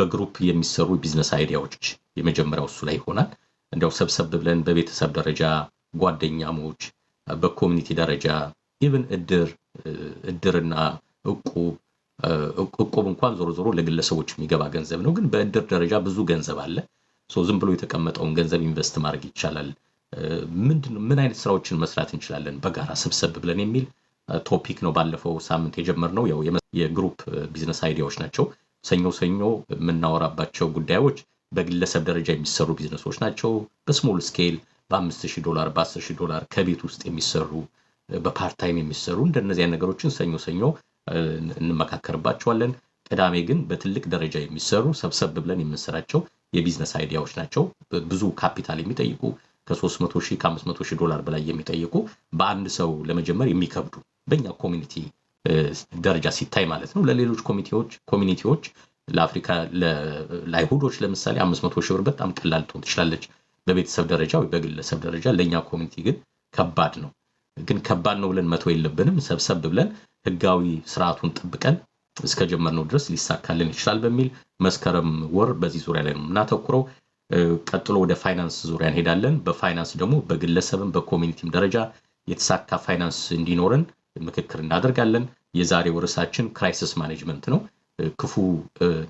በግሩፕ የሚሰሩ ቢዝነስ አይዲያዎች የመጀመሪያው እሱ ላይ ይሆናል። እንደው ሰብሰብ ብለን በቤተሰብ ደረጃ ጓደኛሞች፣ በኮሚኒቲ ደረጃ ኢቭን እድርና እቁብ እንኳን ዞሮ ዞሮ ለግለሰቦች የሚገባ ገንዘብ ነው። ግን በእድር ደረጃ ብዙ ገንዘብ አለ። ዝም ብሎ የተቀመጠውን ገንዘብ ኢንቨስት ማድረግ ይቻላል። ምን አይነት ስራዎችን መስራት እንችላለን በጋራ ሰብሰብ ብለን የሚል ቶፒክ ነው ባለፈው ሳምንት የጀመርነው። ያው የግሩፕ ቢዝነስ አይዲያዎች ናቸው። ሰኞ የምናወራባቸው ጉዳዮች በግለሰብ ደረጃ የሚሰሩ ቢዝነሶች ናቸው። በስሞል ስኬል $5,000 $10,000 ከቤት ውስጥ የሚሰሩ በፓርት ታይም የሚሰሩ እንደነዚህ ነገሮችን ሰኞ እንመካከርባቸዋለን። ቅዳሜ ግን በትልቅ ደረጃ የሚሰሩ ሰብሰብ ብለን የምንሰራቸው የቢዝነስ አይዲያዎች ናቸው። ብዙ ካፒታል የሚጠይቁ ከ300,000 $500,000 በላይ የሚጠይቁ በአንድ ሰው ለመጀመር የሚከብዱ በእኛ ኮሚኒቲ ደረጃ ሲታይ ማለት ነው። ለሌሎች ኮሚኒቲዎች ለአፍሪካ ለአይሁዶች ለምሳሌ 500,000 ብር በጣም ቀላል ትሆን ትችላለች በቤተሰብ ደረጃ ወይ በግለሰብ ደረጃ። ለኛ ኮሚኒቲ ግን ከባድ ነው። ግን ከባድ ነው ብለን መተው የለብንም። ሰብሰብ ብለን ህጋዊ ስርዓቱን ጠብቀን እስከጀመርነው ድረስ ሊሳካልን ይችላል በሚል መስከረም ወር በዚህ ዙሪያ ላይ ነው እናተኩረው። ቀጥሎ ወደ ፋይናንስ ዙሪያ እንሄዳለን። በፋይናንስ ደግሞ በግለሰብም በኮሚኒቲም ደረጃ የተሳካ ፋይናንስ እንዲኖረን ምክክር እናደርጋለን። የዛሬው ርዕሳችን ክራይሲስ ማኔጅመንት ነው። ክፉ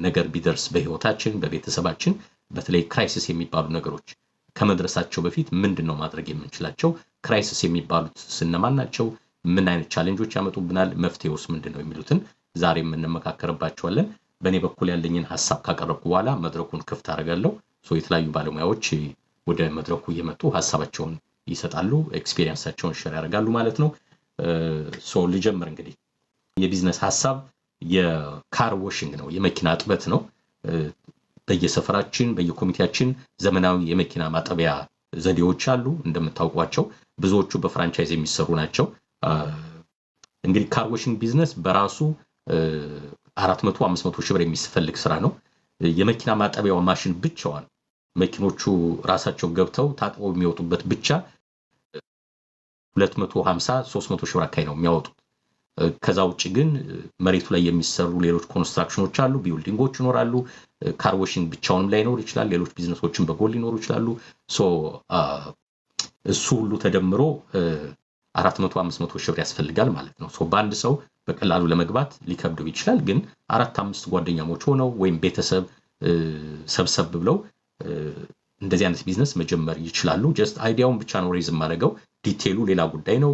ነገር ቢደርስ በህይወታችን በቤተሰባችን በተለይ ክራይሲስ የሚባሉ ነገሮች ከመድረሳቸው በፊት ምንድነው ማድረግ የምንችላቸው? ክራይሲስ የሚባሉት ስነማን ናቸው? ምን አይነት ቻሌንጆች ያመጡብናል? መፍትሄውስ ምንድነው? የሚሉትን ዛሬ እንመካከርባቸዋለን። በእኔ በኩል ያለኝን ሐሳብ ካቀረብኩ በኋላ መድረኩን ክፍት አደርጋለሁ። የተለያዩ ባለሙያዎች ወደ መድረኩ እየመጡ ሐሳባቸውን ይሰጣሉ፣ ኤክስፒሪየንሳቸውን ሼር ያደርጋሉ ማለት ነው። ልጀምር እንግዲህ የቢዝነስ ሐሳብ የካር ዋሽንግ ነው፣ የመኪና እጥበት ነው። በየሰፈራችን በየኮሚቴያችን ዘመናዊ የመኪና ማጠቢያ ዘዴዎች አሉ እንደምታውቋቸው። ብዙዎቹ በፍራንቻይዝ የሚሰሩ ናቸው። እንግዲህ ካር ዋሽንግ ቢዝነስ በራሱ 400-500 ሺህ ብር የሚፈልግ ስራ ነው። የመኪና ማጠቢያው ማሽን ብቻዋን መኪኖቹ ራሳቸው ገብተው ታጥበው የሚወጡበት ብቻ 250-300 ሺህ ብር አካባቢ ነው የሚያወጡት። ከዛ ውጪ ግን መሬቱ ላይ የሚሰሩ ሌሎች ኮንስትራክሽኖች አሉ፣ ቢልዲንጎች ይኖራሉ። ካር ዋሽንግ ብቻውንም ላይኖር ይችላል። ሌሎች ቢዝነሶችን በጎን ሊኖሩ ይችላሉ። እሱ ሁሉ ተደምሮ 400-500 ሺህ ብር ያስፈልጋል ማለት ነው። በአንድ ሰው በቀላሉ ለመግባት ሊከብደው ይችላል። ግን 4-5 ጓደኛሞች ሆነው ወይም ቤተሰብ ሰብሰብ ብለው እንደዚህ አይነት ቢዝነስ መጀመር ይችላሉ። ጀስት አይዲያውን ብቻ ነው ሬዝ ማድረገው። ዲቴይሉ ሌላ ጉዳይ ነው።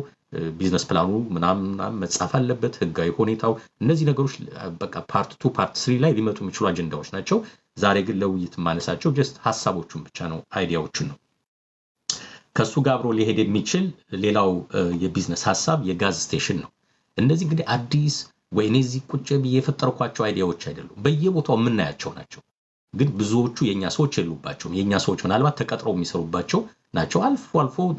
ቢዝነስ ፕላኑ ምናምን መጻፍ አለበት፣ ህጋዊ ሁኔታው። እነዚህ ነገሮች በቃ ፓርት 2 ፓርት 3 ላይ ሊመጡ የሚችሉ አጀንዳዎች ናቸው። ዛሬ ግን ለውይይት ማነሳቸው ጀስት ሐሳቦቹን ብቻ ነው፣ አይዲያዎቹን ነው። ከሱ ጋር አብሮ ሊሄድ የሚችል ሌላው የቢዝነስ ሐሳብ የጋዝ ስቴሽን ነው። እነዚህ እንግዲህ አዲስ ወይ እነዚህ ቁጭ ብዬ የፈጠርኳቸው አይዲያዎች አይደሉም፣ በየቦታው የምናያቸው ናቸው። ግን ብዙዎቹ የኛ ሰዎች የሉባቸውም። የኛ ሰዎች ምናልባት ተቀጥረው የሚሰሩባቸው ናቸው። አልፎ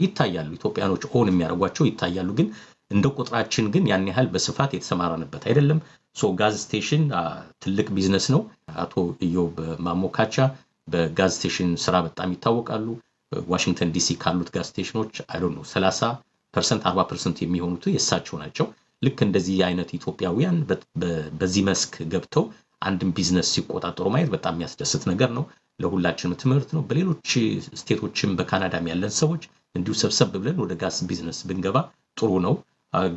ይታያሉ፣ ኢትዮጵያኖች ኦን የሚያደርጓቸው ይታያሉ። ግን እንደ ቁጥራችን ግን ያን ያህል በስፋት የተሰማራንበት አይደለም። ጋዝ ስቴሽን ትልቅ ቢዝነስ ነው። አቶ ኢዮብ ማሞካቻ በጋዝ ስቴሽን ስራ በጣም ይታወቃሉ። ዋሽንግተን ዲሲ ካሉት ጋዝ ስቴሽኖች 30% 40% የሚሆኑት የሳቸው ናቸው። ልክ እንደዚህ አይነት ኢትዮጵያውያን በዚህ መስክ ገብተው አንድም ቢዝነስ ሲቆጣጠሩ ማየት በጣም የሚያስደስት ነገር ነው። ለሁላችንም ትምህርት ነው። በሌሎች ስቴቶችም በካናዳም ያለን ሰዎች እንዲሁ ሰብሰብ ብለን ወደ ጋዝ ቢዝነስ ብንገባ ጥሩ ነው።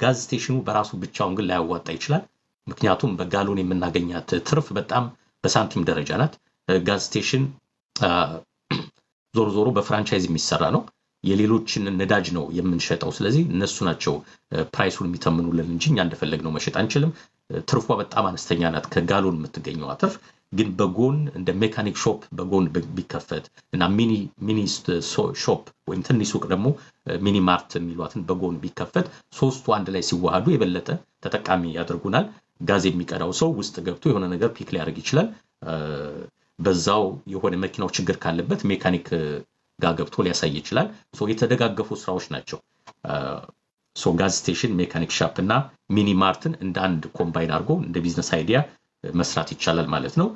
ጋዝ ስቴሽኑ በራሱ ብቻውን ግን ላያዋጣ ይችላል። ምክንያቱም በጋሎን የምናገኛት ትርፍ በጣም በሳንቲም ደረጃ ናት። ጋዝ ስቴሽን ዞሮ በፍራንቻይዝ የሚሰራ ነው። የሌሎችን ነዳጅ ነው የምንሸጠው። ስለዚህ እነሱ ናቸው ፕራይሱን የሚተምኑልን እንጂ እኛ እንደፈለግነው መሸጥ አንችልም። ትርፏ በጣም አነስተኛ ናት ከጋሎን የምትገኘው ትርፍ። ግን በጎን እንደ ሜካኒክ ሾፕ በጎን ቢከፈት እና ሚኒ ሾፕ ወይም ትንሽ ሱቅ ደግሞ ሚኒ ማርት የሚሏትን በጎን ቢከፈት ሶስቱ አንድ ላይ ሲዋሃዱ የበለጠ ተጠቃሚ ያደርጉናል። ጋዝ የሚቀዳው ሰው ውስጥ ገብቶ የሆነ ነገር ፒክ ሊያደርግ ይችላል። በዛው የሆነ መኪናው ችግር ካለበት ሜካኒክ ጋር ገብቶ ሊያሳይ ይችላል። የተደጋገፉ ስራዎች ናቸው። ጋዝ ስቴሽን፣ ሜካኒክ ሻፕ እና ሚኒ ማርትን እንደ አንድ ኮምባይን አድርጎ እንደ ቢዝነስ አይዲያ መስራት ይቻላል ማለት ነው።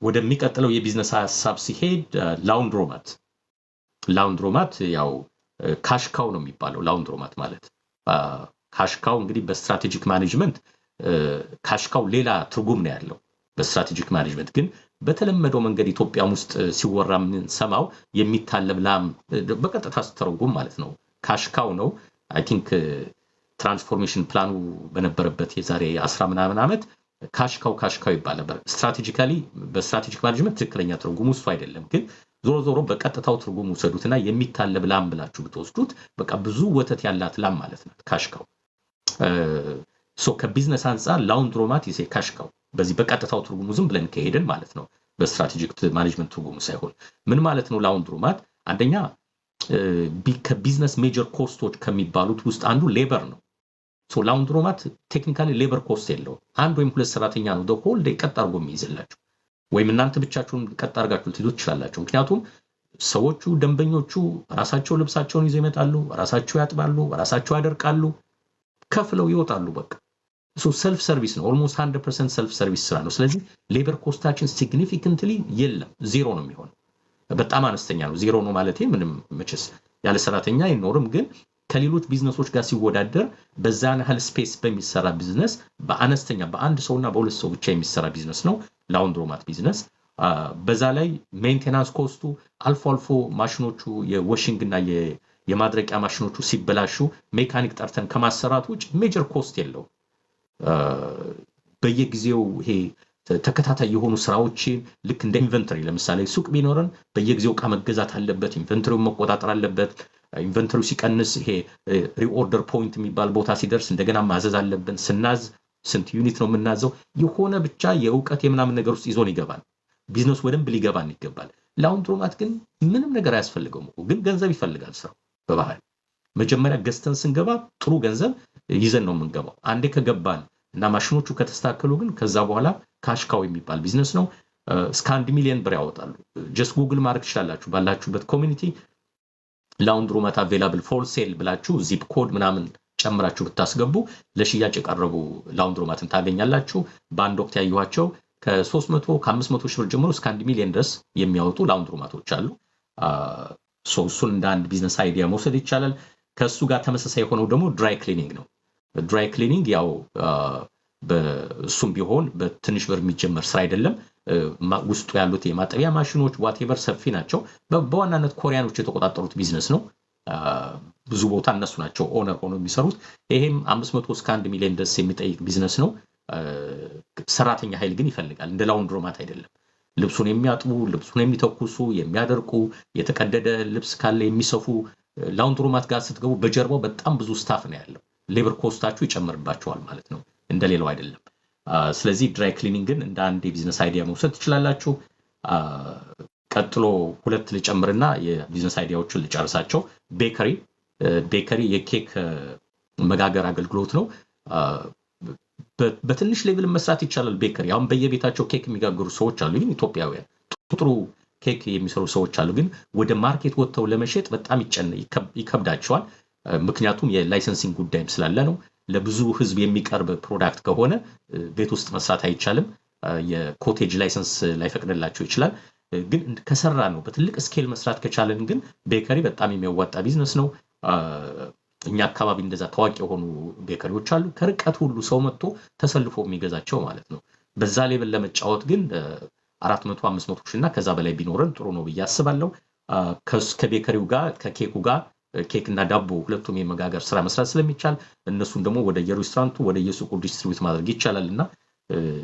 ወደሚቀጥለው የቢዝነስ ሐሳብ ሲሄድ ላውንድሮማት ያው ካሽካው ነው የሚባለው። ላውንድሮማት ማለት ካሽካው እንግዲህ በስትራቴጂክ ማኔጅመንት ካሽካው ሌላ ትርጉም ነው ያለው። በስትራቴጂክ ማኔጅመንት ግን በተለመደው መንገድ ኢትዮጵያ ውስጥ ሲወራ ምን ሰማው የሚታለብ ላም በቀጥታ ስተረጉም ማለት ነው ካሽካው ነው አይ ቲንክ ትራንስፎርሜሽን ፕላኑ በነበረበት የዛሬ 10 ምናምን ዓመት ካሽካው ይባል ነበር ስትራቴጂካሊ በስትራቴጂክ ማኔጅመንት ትክክለኛ ትርጉሙ እሱ አይደለም ግን ዞሮ በቀጥታው ትርጉሙ ወሰዱትና የሚታለብ ላም ብላችሁ ብትወስዱት በቃ ብዙ ወተት ያላት ላም ማለት ነው ካሽካው ከቢዝነስ አንፃር ላውንድሮማት ይሴ ካሽካው በዚህ በቀጥታው ትርጉሙ ዝም ብለን ከሄድን ማለት ነው በስትራቴጂክ ማኔጅመንት ትርጉሙ ሳይሆን ምን ማለት ነው ላውንድሮማት አንደኛ ከቢዝነስ ሜጀር ኮስቶች ከሚባሉት ውስጥ አንዱ ሌበር ነው ላውንድሮማት ቴክኒካሊ ሌበር ኮስት የለው አንድ ወይም ሁለት ሰራተኛ ነው the whole day ቀጥ አድርጎ የሚይዝላችሁ ወይም እናንተ ብቻችሁን ቀጥ አድርጋችሁ ትይዙት ትችላላችሁ ምክንያቱም ሰዎቹ ደንበኞቹ ራሳቸው ልብሳቸውን ይዘው ይመጣሉ ራሳቸው ያጥባሉ ራሳቸው ያደርቃሉ ከፍለው ይወጣሉ በቃ ሰልፍ ሰርቪስ ነው ኦልሞስት 100% ሰልፍ ሰርቪስ ስራ ነው ስለዚህ ሌበር ኮስታችን ሲግኒፊካንትሊ የለም ዜሮ ነው የሚሆነው በጣም አነስተኛ ነው ዜሮ ነው ማለት ምንም መቼስ ያለ ሰራተኛ አይኖርም ግን ከሌሎች ቢዝነሶች ጋር ሲወዳደር በዛን ያህል ስፔስ በሚሰራ ቢዝነስ በአነስተኛ በአንድ ሰውና በሁለት ሰው ብቻ የሚሰራ ቢዝነስ ነው ላውንድሮማት ቢዝነስ በዛ ላይ ሜንቴናንስ ኮስቱ አልፎ ማሽኖቹ የዋሺንግ እና የማድረቂያ ማሽኖቹ ሲበላሹ ሜካኒክ ጠርተን ከማሰራት ውጭ ሜጀር ኮስት የለው በየጊዜው ይሄ ተከታታይ የሆኑ ስራዎችን ልክ እንደ ኢንቨንተሪ ለምሳሌ ሱቅ ቢኖርን በየጊዜው ዕቃ መገዛት አለበት ኢንቨንተሪውን መቆጣጠር አለበት ኢንቨንተሪው ሲቀንስ ይሄ ሪኦርደር ፖይንት የሚባል ቦታ ሲደርስ እንደገና ማዘዝ አለብን ስናዝ ስንት ዩኒት ነው የምናዘው የሆነ ብቻ የእውቀት የምናምን ነገር ውስጥ ይዞን ይገባል ቢዝነስ ወደም ሊገባን ይገባል ላውንድሮማት ግን ምንም ነገር አያስፈልገውም ግን ገንዘብ ይፈልጋል ስራው በባህል መጀመሪያ ገዝተን ስንገባ ጥሩ ገንዘብ ይዘን ነው የምንገባው አንዴ ከገባን እና ማሽኖቹ ከተስተካከሉ ግን ከዛ በኋላ ካሽካው የሚባል ቢዝነስ ነው እስከ 1 ሚሊዮን ብር ያወጣሉ ጀስት ጉግል ማርክ ትችላላችሁ ባላችሁበት ኮሚኒቲ ላውንድሮማት አቬላብል ፎር ሴል ብላችሁ ዚፕ ኮድ ምናምን ጨምራችሁ ብታስገቡ ለሽያጭ የቀረቡ ላውንድሮማትን ታገኛላችሁ በአንድ ወቅት ያዩዋቸው ከ300 ከ500 ሺህ ብር ጀምሮ እስከ 1 ሚሊዮን ድረስ የሚያወጡ ላውንድሮማቶች አሉ እሱን እንደ አንድ ቢዝነስ አይዲያ መውሰድ ይቻላል ከሱ ጋር ተመሳሳይ የሆነው ደግሞ ድራይ ክሊኒንግ ነው ድራይ ክሊኒንግ ያው በሱም ቢሆን በትንሽ ብር የሚጀመር ስራ አይደለም ውስጡ ያሉት የማጠቢያ ማሽኖች ዋትኤቨር ሰፊ ናቸው በዋናነት ኮሪያኖች የተቆጣጠሩት ቢዝነስ ነው ብዙ ቦታ እነሱ ናቸው ኦነር ሆኖ የሚሰሩት ይሄም 500 እስከ 1 ሚሊዮን ድረስ የሚጠይቅ ቢዝነስ ነው ሰራተኛ ኃይል ግን ይፈልጋል እንደ ላውንድሮማት አይደለም ልብሱን የሚያጥቡ ልብሱን የሚተኩሱ የሚያደርቁ የተቀደደ ልብስ ካለ የሚሰፉ ላውንድሮማት ጋር ስትገቡ በጀርባው በጣም ብዙ ስታፍ ነው ያለው ሌበር ኮስታችሁ ይጨምርባቸዋል ማለት ነው እንደሌላው አይደለም ስለዚህ ድራይ ክሊኒንግን እንደ አንድ የቢዝነስ አይዲያ መውሰድ ትችላላችሁ ቀጥሎ ሁለት ልጨምርና የቢዝነስ አይዲያዎችን ልጨርሳቸው ቤከሪ የኬክ መጋገር አገልግሎት ነው በትንሽ ሌቭል መስራት ይቻላል ቤከሪ አሁን በየቤታቸው ኬክ የሚጋግሩ ሰዎች አሉ ግን ኢትዮጵያውያን ጥሩ ኬክ የሚሰሩ ሰዎች አሉ ግን ወደ ማርኬት ወጥተው ለመሸጥ በጣም ይከብዳቸዋል ምክንያቱም የላይሰንሲንግ ጉዳይም ስላለ ነው ለብዙ ህዝብ የሚቀርብ ፕሮዳክት ከሆነ ቤት ውስጥ መስራት አይቻልም የኮቴጅ ላይሰንስ ላይፈቅድላቸው ይችላል ግን ከሰራ ነው በትልቅ ስኬል መስራት ከቻለን ግን ቤከሪ በጣም የሚያዋጣ ቢዝነስ ነው እኛ አካባቢ እንደዛ ታዋቂ የሆኑ ቤከሪዎች አሉ ከርቀት ሁሉ ሰው መጥቶ ተሰልፎ የሚገዛቸው ማለት ነው በዛ ሌቭል ለመጫወት ግን 400 500 ሺህ እና ከዛ በላይ ቢኖረን ጥሩ ነው ብዬ አስባለሁ ከቤከሪው ጋር ከኬኩ ጋር ኬክ እና ዳቦ ሁለቱም የመጋገር ስራ መስራት ስለሚቻል እነሱን ደግሞ ወደ የሬስቶራንቱ ወደ የሱቁ ዲስትሪቢዩት ማድረግ ይቻላልና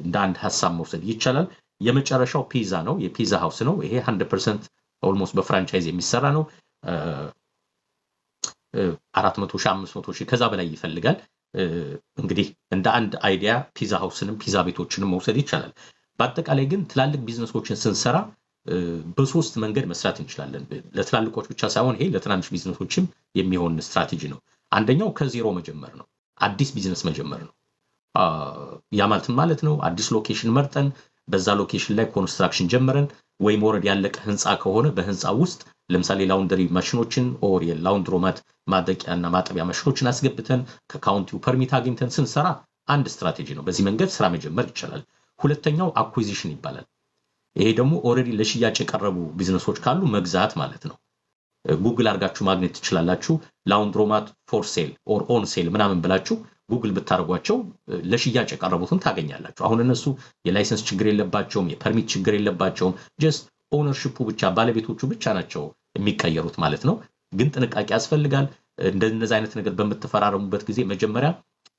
እንደ አንድ ሐሳብ መውሰድ ይቻላል የመጨረሻው ፒዛ ነው የፒዛ ሃውስ ነው ይሄ 100% ኦልሞስት በፍራንቻይዝ የሚሰራ ነው 400 ሺህ 500 ሺህ ከዛ በላይ ይፈልጋል እንግዲህ እንደ አንድ አይዲያ ፒዛ ሃውስንም ፒዛ ቤቶችንም መውሰድ ይቻላል በአጠቃላይ ግን ትላልቅ ቢዝነሶችን ስንሰራ በሶስት መንገድ መስራት እንችላለን ለትላልቆች ብቻ ሳይሆን ይሄ ለትናንሽ ቢዝነሶችም የሚሆን ስትራቴጂ ነው አንደኛው ከዜሮ መጀመር ነው አዲስ ቢዝነስ መጀመር ነው ያ ማለት ነው አዲስ ሎኬሽን መርጠን በዛ ሎኬሽን ላይ ኮንስትራክሽን ጀመረን ወይ ሞረድ ያለቀ ህንጻ ከሆነ በህንጻ ውስጥ ለምሳሌ ላውንደሪ ማሽኖችን ኦር የላውንድሮማት ማድረቂያና ማጠቢያ ማሽኖችን አስገብተን ከካውንቲው ፐርሚት አግኝተን ስንሰራ አንድ ስትራቴጂ ነው በዚህ መንገድ ስራ መጀመር ይቻላል ሁለተኛው አኩዊዚሽን ይባላል ይሄ ደግሞ ኦሬዲ ለሽያጭ የቀረቡ ቢዝነሶች ካሉ መግዛት ማለት ነው ጉግል አርጋችሁ ማግኘት ትችላላችሁ ላውንድሮማት ፎር ሴል ኦር ኦን ሴል ምናምን ብላችሁ ጉግል ብታርጓቸው ለሽያጭ የቀረቡትን ታገኛላችሁ አሁን እነሱ የላይሰንስ ችግር የለባቸውም የፐርሚት ችግር የለባቸውም ጀስት ኦነርሺፑ ብቻ ባለቤቶቹ ብቻ ናቸው የሚቀየሩት ማለት ነው ግን ጥንቃቄ ያስፈልጋል እንደነዚህ አይነት ነገር በመተፈራረሙበት ጊዜ መጀመሪያ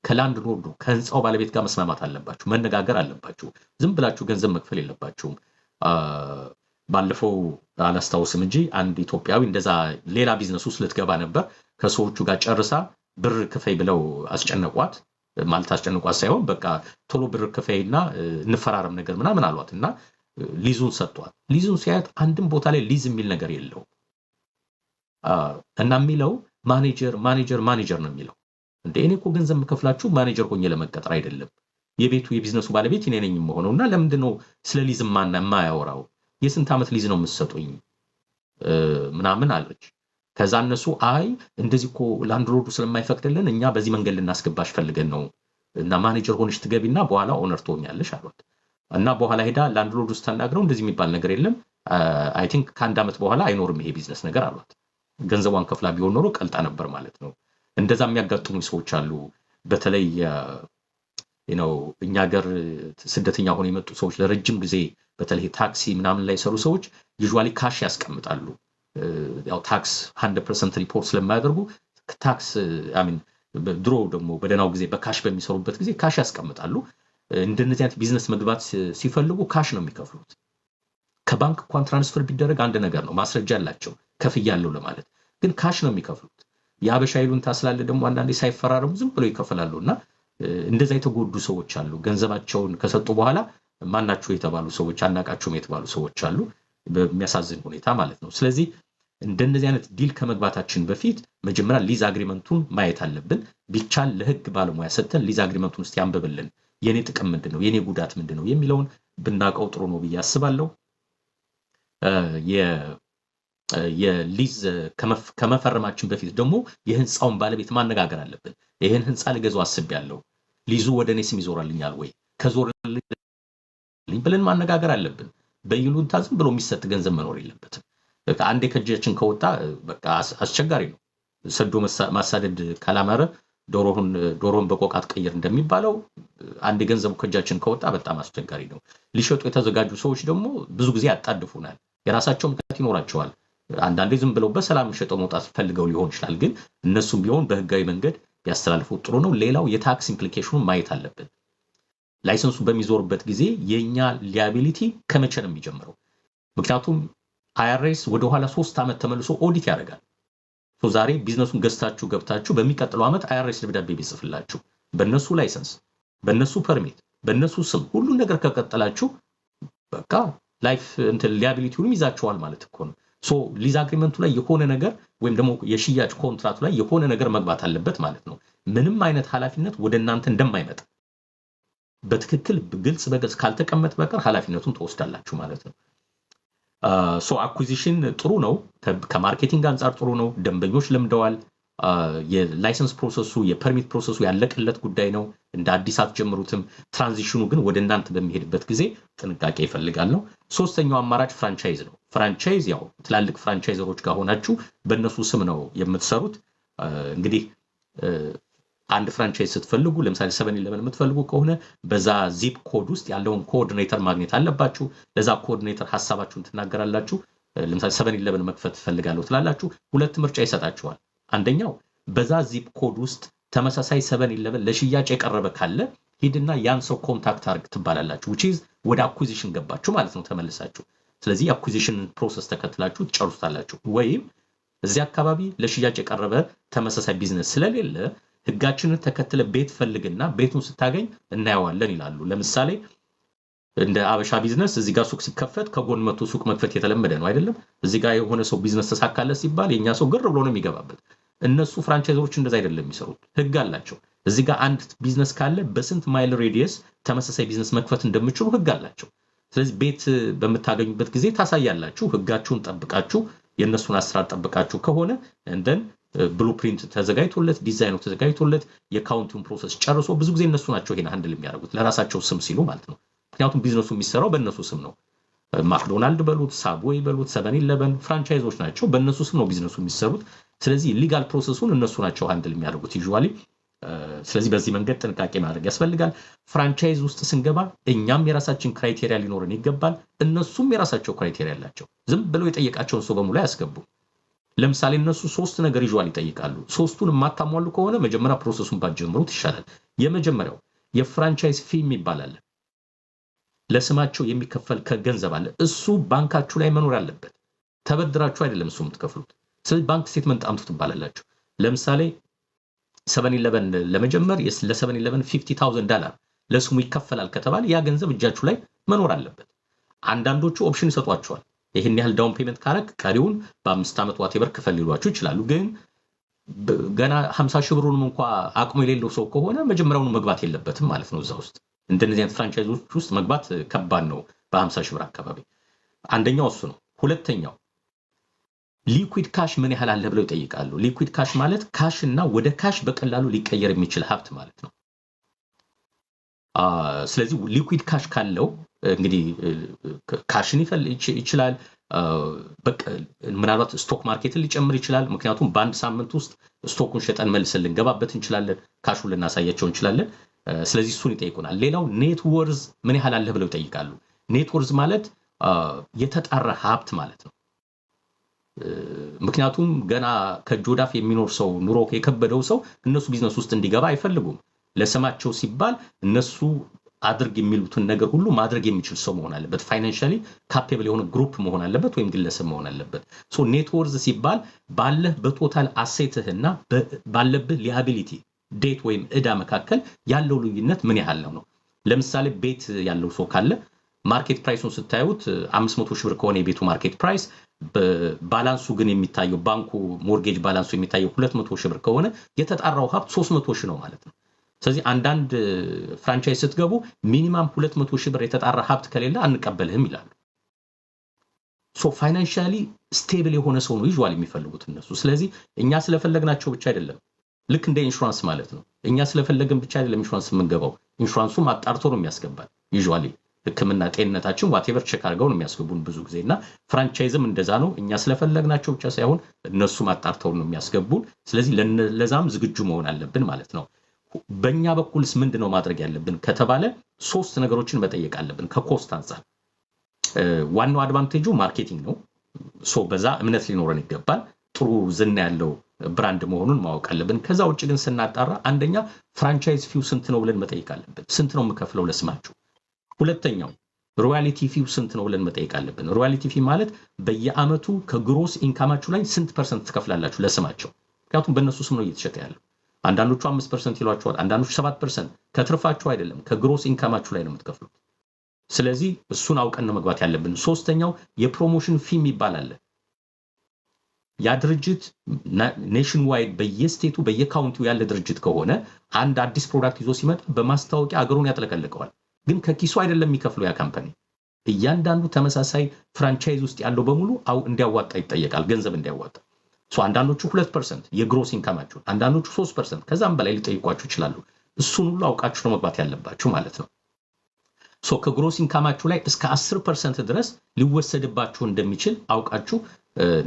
ከላንድ ሎርዱ ከህንጻው ባለቤት ጋር መስማማት አለባችሁ መነጋገር አለባችሁ ዝም ብላችሁ ገንዘብ መክፈል የለባችሁም ባለፈው አላስታውስም እንጂ አንድ ኢትዮጵያዊ እንደዛ ሌላ ቢዝነስ ውስጥ ልትገባ ነበር ከሰዎቹ ጋር ጨርሳ ብር ክፈይ ብለው አስጨነቋት ማለት አስጨነቋት ሳይሆን በቃ ቶሎ ብር ክፈይና እንፈራረም ነገር ምናምን አሏትና ሊዙን ሰጥቷል ሊዙን ሲያት አንድም ቦታ ላይ ሊዝ የሚል ነገር የለው እና የሚለው ማኔጀር ነው የሚለው እንዴ እኔ እኮ ገንዘብ መከፍላችሁ ማኔጀር ሆኜ ለመቀጠር አይደለም የቤቱ የቢዝነሱ ባለቤት እኔ ነኝ የምሆነውና ለምንድነው ስለ ሊዝ ማያወራው የስንት ዓመት ሊዝ ነው የምትሰጡኝ ምናምን አለች ከዛ እነሱ አይ እንደዚህ እኮ ላንድሎርዱ ስለማይፈቅድልን እኛ በዚህ መንገድ ልናስገባሽ ፈልገን ነው እና ማኔጀር ሆነሽ ትገቢና በኋላ ኦነር ትሆኛለሽ አሏት እና በኋላ ሄዳ ላንድሎርዱ ስታናግረው እንደዚህ የሚባል ነገር የለም አይ ቲንክ ከአንድ ዓመት በኋላ አይኖርም ይሄ ቢዝነስ ነገር አሏት ገንዘቧን ከፍላ ቢሆን ኖሮ ቀልጣ ነበር ማለት ነው እንደዛ የሚያጋጥሙ ሰዎች አሉ በተለይ እኛ ሀገር ስደተኛ ሆነው የመጡ ሰዎች ለረጅም ጊዜ በተለይ ታክሲ ምናምን ላይ ሰሩ ሰዎች ዩዥዋሊ ካሽ ያስቀምጣሉ ያው ታክስ 100% ሪፖርት ስለማያደርጉ ታክስ ድሮ ደግሞ በደናው ጊዜ በካሽ በሚሰሩበት ጊዜ ካሽ ያስቀምጣሉ እንደነዚህ አይነት ቢዝነስ መግባት ሲፈልጉ ካሽ ነው የሚከፍሉት ከባንክ እንኳን ትራንስፈር ቢደረግ አንድ ነገር ነው ማስረጃ ያላቸው ከፍያለሁ ለማለት ግን ካሽ ነው የሚከፍሉት ያበሻ ይሉን ታስላለ ደግሞ አንዳንዴ ሳይፈራረሙ ዝም ብለው ይከፈላሉና እንደዛ የተጎዱ ሰዎች አሉ ገንዘባቸውን ከሰጡ በኋላ ማናቸው የተባሉ ሰዎች አናቃቸውም የተባሉ ሰዎች አሉ በሚያሳዝን ሁኔታ ማለት ነው ስለዚህ እንደነዚህ አይነት ዲል ከመግባታችን በፊት መጀመሪያ ሊዝ አግሪመንቱን ማየት አለብን ቢቻል ለህግ ባለሙያ ሰጥተን ሊዝ አግሪመንቱን እስቲ ያንብብልን የኔ ጥቅም ምንድነው የኔ ጉዳት ምንድነው የሚለውን ብናቀው ጥሩ ነው ብዬ አስባለሁ የሊዝ ከመፈረማችን በፊት ደግሞ የህንጻውን ባለቤት ማነጋገር አለብን ይሄን ህንጻ ልገዛው አስቤያለሁ ሊዙ ወደኔ ስም ይዞራልኛል ወይ ከዞርልኝ ብለን ማነጋገር አለብን በይሉንታ ዝም ብሎ የሚሰጥ ገንዘብ መኖር የለበትም አንዴ ከእጃችን ከወጣ በቃ አስቸጋሪ ነው ሰዶ ማሳደድ ካላማረ ዶሮን በቆቃት ቀይር እንደሚባለው አንዴ ገንዘቡ ከእጃችን ከወጣ በጣም አስቸጋሪ ነው ሊሸጡ የተዘጋጁ ሰዎች ደግሞ ብዙ ጊዜ ያጣድፉናል የራሳቸው ምክንያት ይኖራቸዋል አንዳንዴ ዝም ብለው በሰላም ሸጠው መውጣት ፈልገው ሊሆን ይችላል ግን እነሱም ቢሆን በህጋዊ መንገድ ቢያስተላልፉ ጥሩ ነው ሌላው የታክስ ኢምፕሊኬሽኑን ማየት አለብን ላይሰንሱ በሚዞርበት ጊዜ የኛ ሊያቢሊቲ ከመቼ ነው የሚጀምረው ምክንያቱም አይአርኤስ ወደ ኋላ 3 ዓመት ተመልሶ ኦዲት ያደርጋል ዛሬ ቢዝነሱን ገዝታችሁ ገብታችሁ በሚቀጥለው ዓመት አይአርኤስ ደብዳቤ ቢጽፍላችሁ በእነሱ ላይሰንስ በእነሱ ፐርሚት በእነሱ ስም ሁሉ ነገር ከቀጠላችሁ በቃ ላይፍ ሊያቢሊቲውን ይዛችኋል ማለት እኮ ነው ሊዝ አግሪመንቱ ላይ የሆነ ነገር ወይም ደግሞ የሽያጭ ኮንትራክቱ ላይ የሆነ ነገር መግባት አለበት ማለት ነው ምንም አይነት ኃላፊነት ወደ እናንተ እንደማይመጣ በትክክል ግልጽ በግልጽ ካልተቀመጠ በቀር ኃላፊነቱን ተወስዳላችሁ ማለት ነው አኩዚሽን ጥሩ ነው ከማርኬቲንግ አንፃር ጥሩ ነው ደንበኞች ለምደዋል የላይሰንስ ፕሮሰሱ የፐርሚት ፕሮሰሱ ያለቀለት ጉዳይ ነው እንደ አዲስ አትጀምሩትም ትራንዚሽኑ ግን ወደ እናንተ በሚሄድበት ጊዜ ጥንቃቄ ይፈልጋል ነው ሶስተኛው አማራጭ ፍራንቻይዝ ነው ፍራንቻይዝ ያው ትላልቅ ፍራንቻይዘሮች ጋር ሆናችሁ በእነሱ ስም ነው የምትሰሩት እንግዲህ አንድ ፍራንቻይዝ ስትፈልጉ ለምሳሌ 711 የምትፈልጉ ከሆነ በዛ ዚፕ ኮድ ውስጥ ያለውን ኮኦርዲኔተር ማግኘት አለባችሁ ለዛ ኮኦርዲኔተር ሐሳባችሁን ትናገራላችሁ ለምሳሌ 711 መክፈት ፈልጋለሁ ትላላችሁ ሁለት ምርጫ ይሰጣችኋል አንደኛው በዛ ዚፕ ኮድ ውስጥ ተመሳሳይ 711 ለሽያጭ የቀረበ ካለ ሂድና ያን ሰው ኮንታክት አድርግ ትባላላችሁ which is ወደ አኩዚሽን ገባችሁ ማለት ነው ተመልሳችሁ ስለዚህ አኩዚሽን ፕሮሰስ ተከትላችሁ ትጨርሱታላችሁ ወይም እዚህ አካባቢ ለሽያጭ የቀረበ ተመሳሳይ ቢዝነስ ስለሌለ ህጋችንን ተከትለ ቤት ፈልግና ቤቱን ስታገኝ እናያዋለን ይላሉ ለምሳሌ እንደ አበሻ ቢዝነስ እዚህ ጋር ሱቅ ሲከፈት ከጎን መቶ ሱቅ መክፈት የተለመደ ነው አይደለም እዚህ ጋር የሆነ ሰው ቢዝነስ ተሳካለ ሲባል የኛ ሰው ግር ብሎ ነው የሚገባበት እነሱ ፍራንቻይዘሮች እንደዛ አይደለም የሚሰሩት ህግ አላቸው እዚህ ጋር አንድ ቢዝነስ ካለ በስንት ማይል ሬዲየስ ተመሳሳይ ቢዝነስ መክፈት እንደምትችሉ ህግ አላቸው ስለዚህ ቤት በመታገኙበት ጊዜ ታሳያላችሁ ህጋችሁን ጠብቃችሁ የነሱን አሰራር ጠብቃችሁ ከሆነ እንደን ብሉፕሪንት ተዘጋጅቶለት ዲዛይኑ ተዘጋጅቶለት የካውንቲንግ ፕሮሰስ ጨርሶ ብዙ ጊዜ እነሱ ናቸው ይሄን ሃንድል የሚያደርጉት ለራሳቸው ስም ሲሉ ማለት ነው ምክንያቱም ቢዝነሱ የሚሰራው በእነሱ ስም ነው ማክዶናልድ በሉት ሳብዌይ በሉት 7-11 ፍራንቻይዞች ናቸው። በእነሱ ስም ነው ቢዝነሱ የሚሰሩት። ስለዚህ ሊጋል ፕሮሰሱን እነሱ ናቸው ሃንድል የሚያደርጉት ዩዥዋሊ። ስለዚህ በዚህ መንገድ ጥንቃቄ ማድረግ ያስፈልጋል። ፍራንቻይዝ ውስጥ ስንገባ እኛም የራሳችን ክራይቴሪያ ሊኖረን ይገባል። እነሱም የራሳቸው ክራይቴሪያ አላቸው። ዝም ብለው የጠየቃቸውን ሰው በሙሉ ያስገቡ። ለምሳሌ እነሱ 3 ነገር ዩዥዋሊ ይጠይቃሉ። 3ቱን የማታሟሉ ከሆነ መጀመሪያ ፕሮሰሱን ባትጀምሩት ይሻላል። የመጀመሪያው የፍራንቻይዝ ፊ ይባላል። ለስማቸው የሚከፈል ከገንዘብ አለ። እሱ ባንካችሁ ላይ መኖር አለበት። ተበድራችሁ አይደለም እሱ የምትከፍሉት። ስለዚህ ባንክ ስቴትመንት አምጡ ትባላላችሁ። ለምሳሌ 7-11 ለመጀመር ለ7-11 $50,000 ለስሙ ይከፈላል ከተባለ ያ ገንዘብ እጃችሁ ላይ መኖር አለበት። አንዳንዶቹ ኦፕሽን ይሰጧቸዋል። ይሄን ያህል ዳውን ፔመንት ካረክ ቀሪውን በ5 ዓመት ዋቴቨር ክፈል ሊሏችሁ ይችላሉ። ግን ገና 50 ሺህ ብሩንም እንኳን አቅሙ የሌለው ሰው ከሆነ መጀመሪያውኑ መግባት የለበትም ማለት ነው። እዛ ውስጥ እንደነዚህ አይነት ፍራንቻይዞች ውስጥ መግባት ከባድ ነው በ50 ሺህ ብር አካባቢ። አንደኛው እሱ ነው። ሁለተኛው ሊኩዊድ ካሽ ምን ያህል አለ ብለው ይጠይቃሉ። ሊኩዊድ ካሽ ማለት ካሽ እና ወደ ካሽ በቀላሉ ሊቀየር የሚችል ሀብት ማለት ነው። ስለዚህ ሊኩዊድ ካሽ ካለው እንግዲህ ካሽን ይችላል። ምናልባት ስቶክ ማርኬትን ሊጨምር ይችላል። ምክንያቱም በአንድ ሳምንት ውስጥ ስቶኩን ሸጠን መልሰን ልንገባበት እንችላለን። ካሹን ልናሳያቸው እንችላለን። ስለዚህ እሱን ይጠይቁናል። ሌላው ኔት ወርዝ ምን ያህል አለ ብለው ይጠይቃሉ። ኔት ወርዝ ማለት የተጣራ ሀብት ማለት ነው። ምክንያቱም ገና ከጆዳፍ የሚኖር ሰው ኑሮ የከበደው ሰው እነሱ ቢዝነስ ውስጥ እንዲገባ አይፈልጉም። ለስማቸው ሲባል እነሱ አድርግ የሚሉትን ነገር ሁሉ ማድረግ የሚችል ሰው መሆን አለበት። ፋይናንሻሊ ካፔብል የሆነ ግሩፕ መሆን አለበት ወይም ግለሰብ መሆን አለበት። ሶ ኔት ወርዝ ሲባል ባለህ በቶታል አሴትህና ባለብህ ሊያቢሊቲ ዴት ወይም እዳ መካከል ያለው ልዩነት ምን ያህል ነው። ለምሳሌ ቤት ያለው ሰው ካለ ማርኬት ፕራይሱን ስታዩት 500 ሺህ ብር ከሆነ የቤቱ ማርኬት ፕራይስ፣ ባላንሱ ግን የሚታየው ባንኩ ሞርጌጅ ባላንሱ የሚታየው 200 ሺህ ብር ከሆነ የተጣራው ሀብት 300 ሺህ ነው ማለት ነው። ስለዚህ አንዳንድ ፍራንቻይዝ ስትገቡ ሚኒማም 200 ሺህ ብር የተጣራ ሀብት ከሌለ አንቀበልህም ይላሉ። ሶ ፋይናንሻሊ ስቴብል የሆነ ሰው ነው ዩዥዋሊ የሚፈልጉት እነሱ። ስለዚህ እኛ ስለፈለግናቸው ብቻ አይደለም፣ ልክ እንደ ኢንሹራንስ ማለት ነው። እኛ ስለፈለግን ብቻ አይደለም ኢንሹራንስ የምንገባው። ኢንሹራንሱም አጣርቶ ነው የሚያስገባል ዩዥዋሊ። ህክምና፣ ጤንነታችን ዋቴቨር ቼክ አድርገው ነው የሚያስገቡን ብዙ ጊዜና ፍራንቻይዝም እንደዛ ነው። እኛ ስለፈለግናቸው ብቻ ሳይሆን እነሱም አጣርተው ነው የሚያስገቡን። ስለዚህ ለዛም ዝግጁ መሆን አለብን ማለት ነው። በእኛ በኩልስ ምንድነው ማድረግ ያለብን ከተባለ 3 ነገሮችን መጠየቅ አለብን። ከኮስት አንፃር ዋናው አድቫንቴጁ ማርኬቲንግ ነው። ሶ በዛ እምነት ሊኖረን ይገባል። ጥሩ ዝና ያለው ብራንድ መሆኑን ማወቅ አለብን። ከዛ ውጭ ግን ስናጣራ አንደኛ ፍራንቻይዝ ፊው ስንት ነው ብለን መጠየቅ አለብን። ስንት ነው የምከፍለው ለስማችሁ? ሁለተኛው ሮያሊቲ ፊው ስንት ነው ብለን መጠየቅ አለብን። ሮያሊቲ ፊ ማለት በየአመቱ ከግሮስ ኢንካማችሁ ላይ ስንት ፐርሰንት ትከፍላላችሁ ለስማቸው? ምክንያቱም በእነሱ ስም ነው እየተሸጠ ያለው። አንዳንዶቹ 5% ይሏቸዋል፣ አንዳንዶቹ 7%። ከትርፋችሁ አይደለም ከግሮስ ኢንካማችሁ ላይ ነው የምትከፍሉት። ስለዚህ እሱን አውቀን ነው መግባት ያለብን። ሶስተኛው የፕሮሞሽን ፊ ይባላል። ያ ድርጅት ኔሽን ዋይድ በየስቴቱ በየካውንቲው ያለ ድርጅት ከሆነ አንድ አዲስ ፕሮዳክት ይዞ ሲመጣ በማስታወቂያ አገሩን ያጥለቀልቀዋል። ግን ከኪሱ አይደለም የሚከፍለው ያ ካምፓኒ። እያንዳንዱ ተመሳሳይ ፍራንቻይዝ ውስጥ ያለው በሙሉ እንዲያዋጣ ይጠየቃል፣ ገንዘብ እንዲያዋጣ። አንዳንዶቹ 2% የግሮስ ኢንካማቸው፣ አንዳንዶቹ 3%፣ ከዛም በላይ ሊጠይቋችሁ ይችላሉ። እሱን ሁሉ አውቃችሁ ነው መግባት ያለባችሁ ማለት ነው። ከግሮስ ኢንካማችሁ ላይ እስከ 10% ድረስ ሊወሰድባችሁ እንደሚችል አውቃችሁ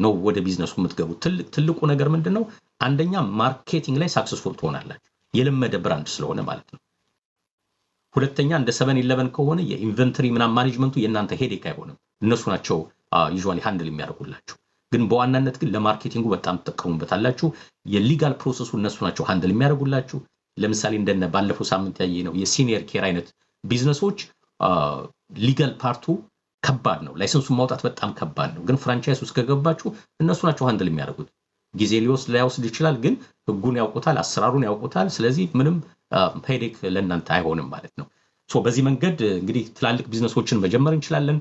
ነው ወደ ቢዝነሱ የምትገቡት። ትልቁ ነገር ምንድነው? አንደኛ ማርኬቲንግ ላይ ሳክሰስፉል ትሆናላችሁ፣ የለመደ ብራንድ ስለሆነ ማለት ነው። ሁለተኛ እንደ 7-11 ከሆነ የኢንቨንተሪ ምናምን ማኔጅመንቱ የእናንተ ሄዴክ አይሆንም። እነሱ ናቸው ዩዥዋሊ ሃንድል የሚያደርጉላችሁ። ግን በዋናነት ግን ለማርኬቲንጉ በጣም ተጠቀሙበታላችሁ። የሊጋል ፕሮሰሱ እነሱ ናቸው ሃንድል የሚያደርጉላችሁ። ለምሳሌ እንደነ ባለፈው ሳምንት ያየነው የሲኒየር ኬር አይነት ቢዝነሶች ሊጋል ፓርቱ ከባድ ነው። ላይሰንሱን ማውጣት በጣም ከባድ ነው። ግን ፍራንቻይዝ ውስጥ ከገባችሁ እነሱ ናቸው ሃንድል የሚያደርጉት። ጊዜ ላይወስድ ይችላል፣ ግን ህጉን ያውቁታል፣ አሰራሩን ያውቁታል። ስለዚህ ምንም ሄዴክ ለእናንተ አይሆንም ማለት ነው። በዚህ መንገድ እንግዲህ ትላልቅ ቢዝነሶችን መጀመር እንችላለን።